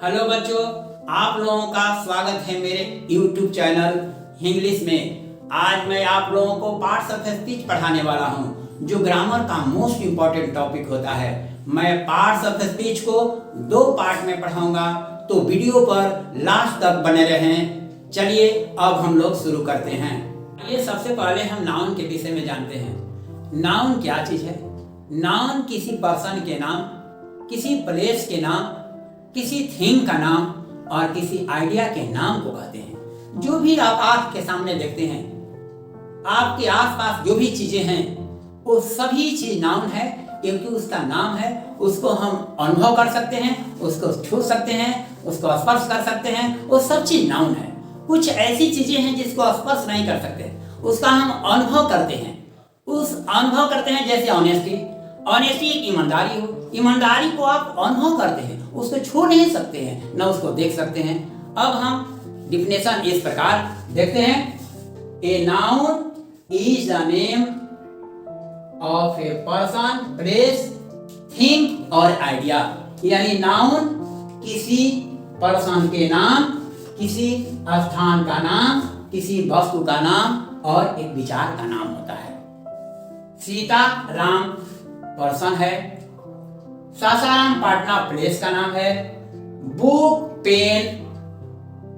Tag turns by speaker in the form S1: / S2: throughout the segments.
S1: Hello बच्चों, आप लोगों का स्वागत है मेरे YouTube चैनल इंग्लिश में। आज मैं आप लोगों को पार्ट्स ऑफ स्पीच पढ़ाने वाला हूं, जो ग्रामर का मोस्ट इम्पॉर्टेंट टॉपिक होता है। मैं पार्ट्स ऑफ स्पीच को 2 पार्ट में पढ़ाऊंगा, तो वीडियो पर लास्ट तक बने रहें। चलिए अब हम लोग शुरू करते हैं। ये सबसे पहले हम नाउन के विषय में जानते हैं। नाउन क्या चीज है? नाउन किसी पर्सन के नाम, किसी प्लेस के नाम, किसी थिंग का नाम और किसी आइडिया के नाम को कहते हैं। जो भी आप आंख के सामने देखते हैं, आपके आसपास जो भी चीजें हैं, वो सभी चीज नाउन है, क्योंकि उसका नाम है। उसको हम अनुभव कर सकते हैं, उसको छू सकते हैं, उसको स्पर्श कर सकते हैं, वो सब चीज नाउन है। कुछ ऐसी चीजें हैं जिसको स्पर्श नहीं कर सकते, उसका हम अनुभव करते हैं। जैसे ऑनेस्टी एक ईमानदारी हो, ईमानदारी को आप अनुभव करते हैं, उसको छू नहीं सकते हैं, न उसको देख सकते हैं। अब हम डिफिनेशन इस प्रकार देखते हैं। A noun is the name of a person, place, thing और आइडिया। यानी नाउन किसी पर्सन के नाम, किसी स्थान का नाम, किसी वस्तु का नाम और एक विचार का नाम होता है। सीता राम पर्सन है, सासाराम पाटना प्लेस का नाम है, बुक पेन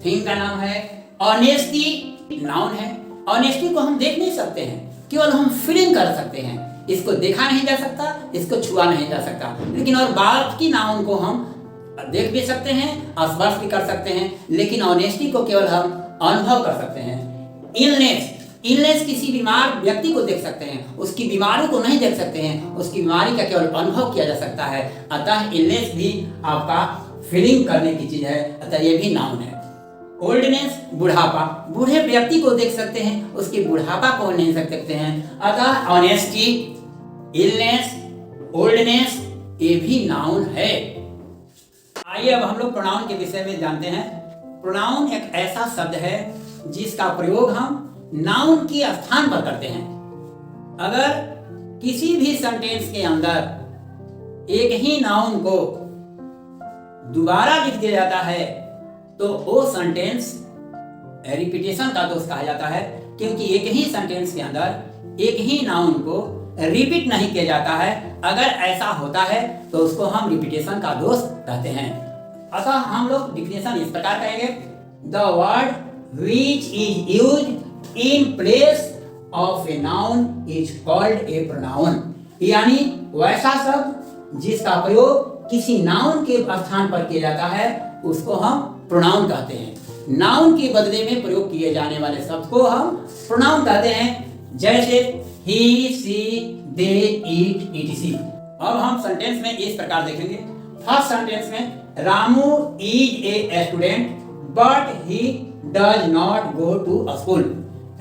S1: थिंग का नाम है, ऑनेस्टी नाउन है। ऑनेस्टी को हम देख नहीं सकते हैं, केवल हम फीलिंग कर सकते हैं। इसको देखा नहीं जा सकता, इसको छुआ नहीं जा सकता, लेकिन और बाकी नाउन को हम देख भी सकते हैं, स्पर्श भी कर सकते हैं, लेकिन ऑनेस्टी को केवल हम अनुभव कर सकते हैं। इलनेस किसी बीमार व्यक्ति को देख सकते हैं, उसकी बीमारी को नहीं देख सकते हैं, उसकी बीमारी का केवल अनुभव किया जा सकता है। अतः इलनेस भी आपका फीलिंग करने की चीज है, अतः ये भी नाउन है। ओल्डनेस बुढ़ापा, बूढ़े व्यक्ति को देख सकते हैं, उसकी बुढ़ापा को नहीं देख सकते हैं। अतः ऑनेस्टी, इलनेस, ओल्डनेस ये भी नाउन है। आइए अब हम लोग प्रोनाउन के विषय में जानते हैं। प्रोनाउन एक ऐसा शब्द है जिसका प्रयोग हम नाउन के स्थान पर करते हैं। अगर किसी भी सेंटेंस के अंदर एक ही नाउन को दोबारा लिख दिया जाता है, तो वो सेंटेंस रिपीटेशन का दोष कहा जाता है, क्योंकि एक ही सेंटेंस के अंदर एक ही नाउन को रिपीट नहीं किया जाता है। अगर ऐसा होता है तो उसको हम रिपीटेशन का दोष कहते हैं। अतः हम लोग डिफिनेशन इस प्रकार कहेंगे। The word which is used in place of a noun is called a pronoun। यानी वैसा शब्द जिसका प्रयोग किसी नाउन के स्थान पर किया जाता है, उसको हम प्रोनाउन कहते हैं। नाउन के बदले में प्रयोग किए जाने वाले शब्द को हम प्रोनाउन कहते हैं। जैसे ही, सी, दे, इट, etc। अब हम सेंटेंस में इस प्रकार देखेंगे। फर्स्ट सेंटेंस में Ramu is a student but he does not go to school.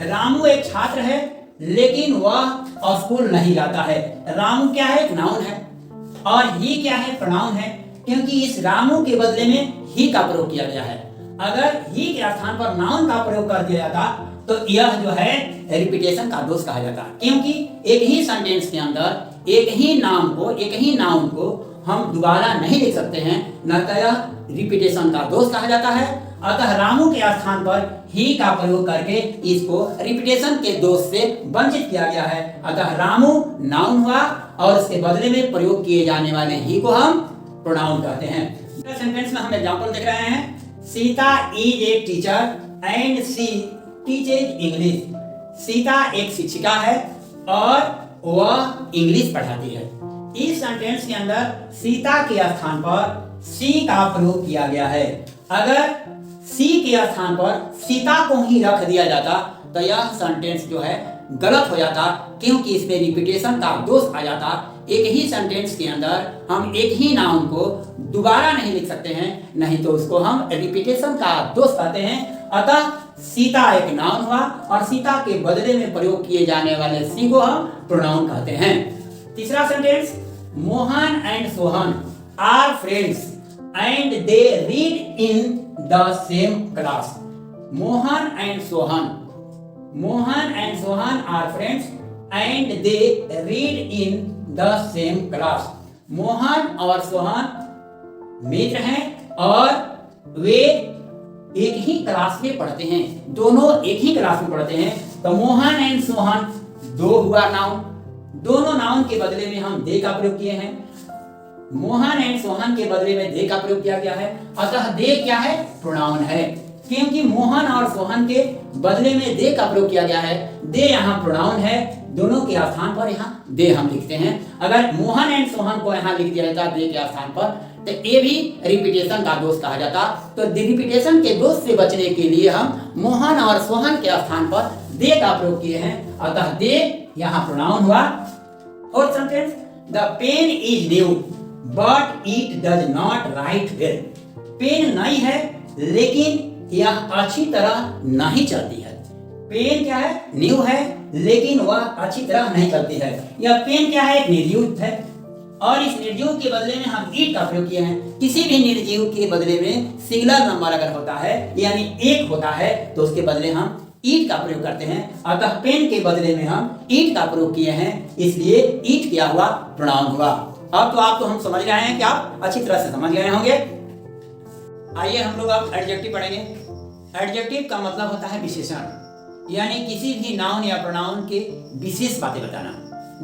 S1: Ramu एक छात्र है, लेकिन वह स्कूल नहीं जाता है। रामू क्या है? एक नाउन है, और ही क्या है? प्रोनाउन है, क्योंकि इस रामू के बदले में ही का प्रयोग किया गया है। अगर ही के स्थान पर नाउन का प्रयोग कर दिया जाता तो यह जो है रिपीटेशन का दोष कहा जाता, क्योंकि एक ही सेंटेंस के अंदर एक ही नाउन को हम दोबारा नहीं लिख सकते हैं, न तो यह रिपीटेशन का दोष कहा जाता है। अतः रामू के स्थान पर ही का प्रयोग करके इसको रिपीटेशन के दोष से वंचित किया गया है। अतः रामू नाउन हुआ और उसके बदले में प्रयोग किए जाने वाले ही को हम प्रोनाउन कहते हैं। सेंटेंस में हम एग्जांपल देख रहे हैं। Sita is a teacher and she teaches English. Sita एक शिक्षिका है और वह इंग्लिश पढ़ाती है। इस सेंटेंस के अंदर सीता के स्थान पर सी का प्रयोग किया गया है। अगर सी के स्थान पर सीता को ही रख दिया जाता तो यह सेंटेंस जो है गलत हो जाता, क्योंकि इसमें रिपीटेशन का दोष आ जाता। एक ही सेंटेंस के अंदर हम एक ही नाउन को दोबारा नहीं लिख सकते हैं, नहीं तो उसको हम रिपीटेशन का दोष कहते हैं। अतः सीता एक नाउन हुआ और सीता के बदले में प्रयोग किए जाने वाले सी को हम प्रोनाउन कहते हैं। तीसरा sentence, Mohan and Sohan are friends and they read in the same class. Mohan and Sohan are friends and they read in the same class. Mohan और सोहन मित्र हैं और वे एक ही क्लास में पढ़ते हैं, दोनों एक ही क्लास में पढ़ते हैं। तो मोहन एंड सोहन दो हुआ नाउन, दोनों नाउन के बदले में हम दे का प्रयोग किए हैं। मोहन एंड सोहन के बदले में दे का प्रयोग किया गया है, अतः दे क्या है? प्रोनाउन है। क्योंकि मोहन और सोहन के बदले में दे का प्रयोग किया गया है, दे यहाँ प्रोनाउन है, दोनों के स्थान पर यहाँ दे हम लिखते हैं। अगर मोहन एंड सोहन को यहाँ लिख दिया जाता दे के स्थान पर, तो ये भी रिपीटेशन का दोष कहा जाता। तो रिपीटेशन के दोष से बचने के लिए हम मोहन और सोहन के स्थान पर दे का प्रयोग किए हैं, अतः दे यहाँ प्रोनाउन हुआ। और sentence, the pen is new but it does not write well. Pen नई है लेकिन यह अच्छी तरह नहीं चलती है। पेन क्या है? न्यू है लेकिन वह अच्छी तरह नहीं चलती है। यह पेन क्या है? एक निर्जीव है, और इस निर्जीव के बदले में हम इट का प्रयोग किए हैं। किसी भी निर्जीव के बदले में सिंगुलर नंबर अगर होता है यानी एक होता है तो उसके बदले हम ईट का प्रयोग करते हैं, अतः पेन के बदले में हम ईट का प्रयोग किए हैं, इसलिए ईट क्या हुआ? प्रोनाउन हुआ। अब तो आप तो हम समझ रहे हैं कि आप अच्छी तरह से समझ गए होंगे। आइए हम लोग अब एडजेक्टिव पढ़ेंगे। एडजेक्टिव का मतलब होता है विशेषण, यानी किसी भी नाउन या प्रोनाउन के विशेष बातें बताना।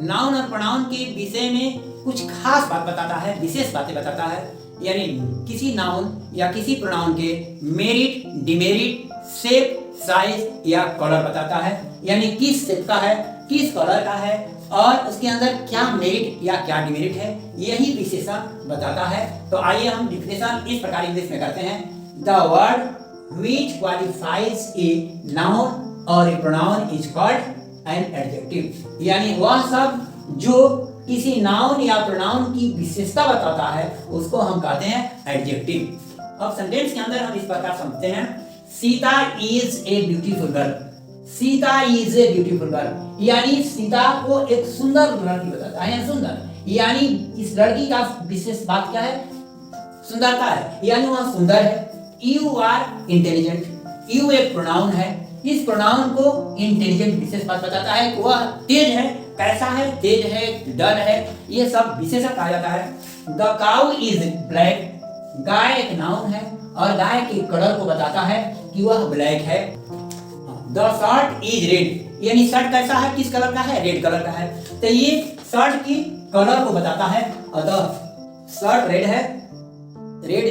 S1: नाउन और प्रोनाउन के विषय में कुछ खास बात बताता है, विशेष बातें बताता है, यानी किसी नाउन या किसी प्रोनाउन के मेरिट, डिमेरिट, शेप, साइज या कलर बताता है, यानी किस शेप का है, किस कलर का है और उसके अंदर क्या मेरिट या क्या डिमेरिट है, यही विशेषण बताता है। तो आइए हम डिफिनेशन इस प्रकार इंग्लिश में करते हैं। The word which qualifies a noun or a pronoun is called an adjective, यानी वह सब जो किसी नाउन या प्रोनाउन की विशेषता बताता है उसको हम कहते हैं एडजेक्टिव। अब सेंटेंस के अंदर हम इस प्रकार समझते हैं, Sita is a beautiful girl. Sita is a beautiful girl, यानी सीता को एक सुंदर लड़की बताता है, सुंदर, यानी इस लड़की का विशेष बात क्या है? सुंदरता है, यानी वह सुंदर है। यू आर इंटेलिजेंट, यू एक प्रोनाउन है, इस प्रोनाउन को इंटेलिजेंट विशेष बात बताता है कि वह तेज है, कैसा है? तेज है, डर है, ये सब विशेषण कहा जाता है। द काउ इज ब्लैक, गाय एक नाउन है और गाय के कलर को बताता है कि वह ब्लैक है। द शर्ट इज रेड, यानी शर्ट कैसा है, किस कलर का है? रेड कलर का है, तो ये शर्ट की कलर को बताता है, अतः शर्ट रेड है, रेड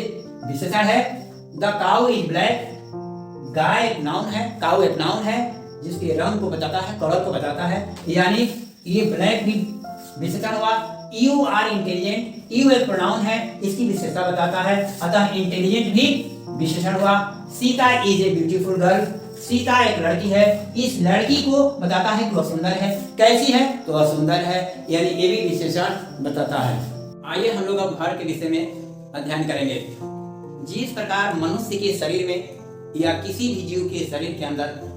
S1: विशेषण है। द काउ इज ब्लैक, गाय एक नाउन है, काउ एक नाउन है जिसके रंग को बताता है, कलर को बताता है, यानी ये ब्लैक भी विशेषण हुआ। यू आर इंटेलिजेंट, यू एक प्रोनाउन है, इसकी विशेषता बताता है, अतः इंटेलिजेंट भी विशेषण हुआ। Sita is a beautiful girl, Sita एक लड़की है, इस लड़की को बताता है कि वह सुंदर है, कैसी है? तो वह सुंदर है, यानी ये भी विशेषण बताता है। आइए हम लोग अब घर के विषय में अध्ययन करेंगे। जिस प्रकार मनुष्य के शरीर में या किसी भी जीव के शरीर के अंदर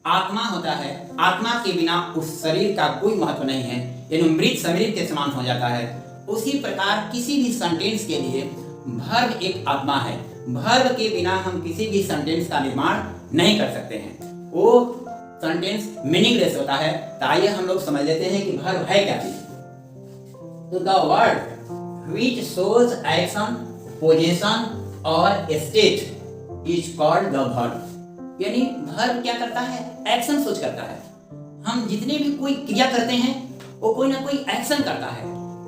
S1: आत्मा होता है, आत्मा के बिना उस शरीर का कोई महत्व नहीं है, यानी मृत शरीर के समान हो जाता है, उसी प्रकार किसी भी सेंटेंस के लिए वर्ब एक आत्मा है। वर्ब के बिना हम किसी भी सेंटेंस का निर्माण नहीं कर सकते हैं, वो सेंटेंस मीनिंगलेस होता है। तो आइए हम लोग समझ लेते हैं कि वर्ब है क्या चीज। तो the word which shows action, position और state is called the verb, यानी वर्ब क्या करता है? एक्शन सोच करता है। हम जितने भी कोई क्रिया करते हैं वो कोई ना कोई एक्शन करता है,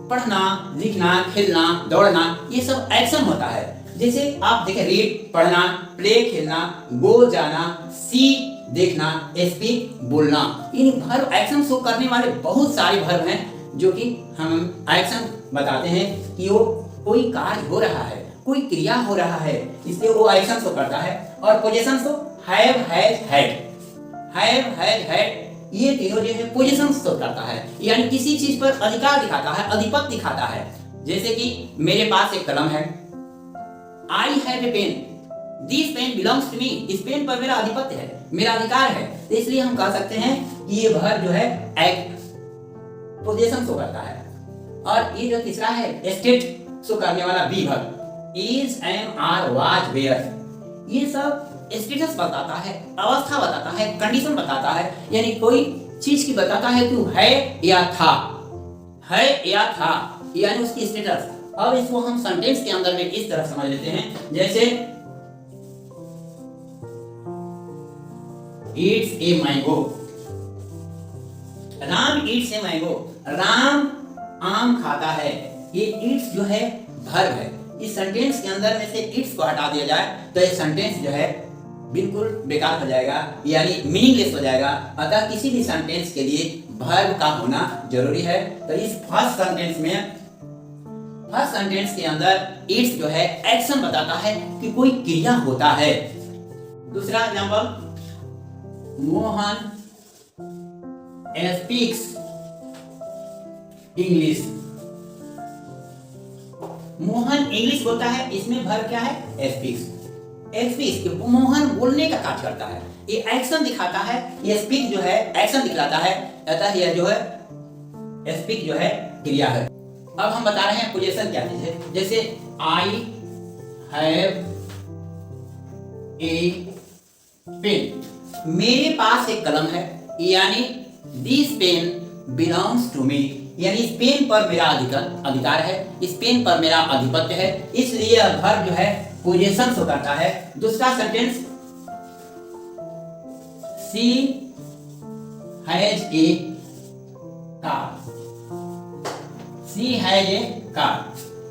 S1: पढ़ना, लिखना, खेलना, दौड़ना, ये सब एक्शन होता है। जैसे आप देखें, रीड पढ़ना, प्ले खेलना, गो जाना, सी देखना, स्पीक बोलना, इन वर्ब एक्शन शो करने वाले बहुत सारे वर्ब हैं जो कि हम एक्शन बताते हैं कि वो कोई कार्य हो रहा है, कोई क्रिया हो रहा है, इसलिए वो एक्शन शो करता है। और position show have, has, had, have, has, had, ये तीनों जो है पोजीशन शो करता है, यानी किसी चीज पर अधिकार दिखाता है, अधिपत्य दिखाता है। जैसे कि मेरे पास एक कलम है, I have a pen, this pen belongs to me, इस पेन पर मेरा अधिपत्य है, मेरा अधिकार है, तो इसलिए हम कह सकते हैं कि ये वर्ब जो है एक्ट पोजीशन शो करता है। और ये जो तीसरा है स्टेट शो करने वाला be verb, is, am, are, was, were, ये सब स्टेटस बताता है, अवस्था बताता है, कंडीशन बताता है, यानी कोई चीज की बताता है कि है या था, है या था, यानी उसकी स्टेटस। अब इसको हम सेंटेंस के अंदर में इस तरह समझ लेते हैं, जैसे eats a mango. Ram eats a mango, Ram आम खाता है। ये ईट्स जो है वर्ब है। इस सेंटेंस के अंदर में से ईट्स को हटा दिया जाए तो ये सेंटेंस जो है बिल्कुल बेकार हो जाएगा, यानी मीनिंगलेस हो जाएगा। अतः किसी भी सेंटेंस के लिए वर्ब का होना जरूरी है। तो इस फर्स्ट सेंटेंस के अंदर इट्स जो है एक्शन बताता है कि कोई क्रिया होता है। दूसरा example, Mohan speaks English. Mohan English बोलता है, इसमें वर्ब क्या है? स्पीक्स। स्पीक्स मोहन बोलने का कार्य करता है, ये एक्शन दिखाता है। ये स्पीक जो है एक्शन दिखलाता है, अतः यह जो है स्पीक जो है क्रिया है। अब हम बता रहे हैं पोजीशन क्या चीज है। जैसे आई हैव ए पेन, मेरे पास एक कलम है, यानी this pen belongs to me, यानी इस पेन पर मेरा अधिकार है, इस पेन पर मेरा आधिपत्य है, इसलिए यह वर्ब जो है पोजीशन शो करता है। दूसरा sentence, she has a car. She has a car,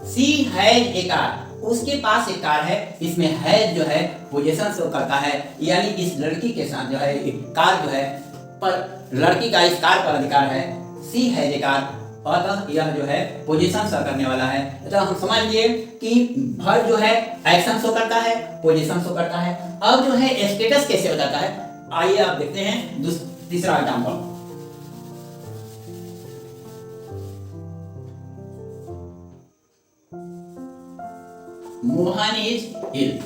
S1: she has a car, उसके पास एक कार है। इसमें हैज जो है पोजीशन शो करता है, यानी इस लड़की के साथ जो है कार जो है पर लड़की का इस कार पर अधिकार है। शी हैज ए कार, अतः यह जो है पोजीशन शो करने वाला है। अतः हम समझ लिए कि वर्ब जो है एक्शन शो करता है, पोजीशन शो करता है। अब जो है स्टेटस कैसे बताता है, आइए आप देखते हैं तीसरा example. Mohan is ill.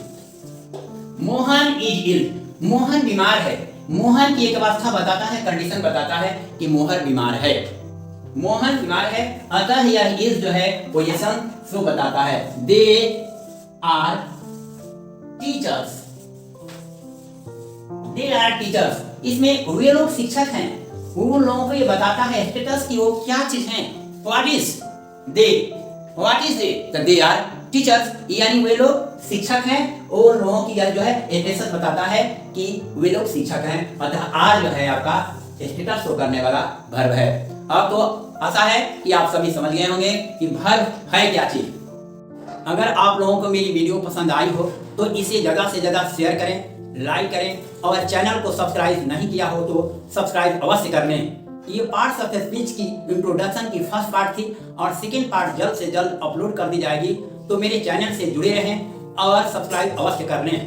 S1: Mohan is ill, Mohan बीमार है। मोहन की एक अवस्था बताता है, कंडीशन बताता है कि मोहन बीमार है। मोहन बीमार है, अतः यह इज जो है पोजीशन शो बताता है। They are teachers, they are teachers, इसमें वे लोग शिक्षक हैं। उन लोगों को ये बताता है स्टेटस की वो क्या चीज हैं। What is they, what is they, तो दे आर टीचर्स, यानी वे लोग शिक्षक हैं। और लोगों की यह जो है स्टेटस बताता है कि वे लोग शिक्षक हैं। अतः आर जो है आपका स्टेटस शो करने वाला वर्ब है। अब तो आशा है कि आप सभी समझ गए होंगे कि वर्ब है क्या चीज। अगर आप लोगों को मेरी वीडियो पसंद आई हो तो इसे जगह से जगह शेयर करें, लाइक करें, और चैनल को सब्सक्राइब नहीं किया हो तो सब्सक्राइब अवश्य कर लें। ये पार्ट्स ऑफ स्पीच की इंट्रोडक्शन की फर्स्ट पार्ट थी, और सेकेंड पार्ट जल्द से जल्द अपलोड कर दी जाएगी। तो मेरे चैनल से जुड़े रहें और सब्सक्राइब अवश्य कर लें।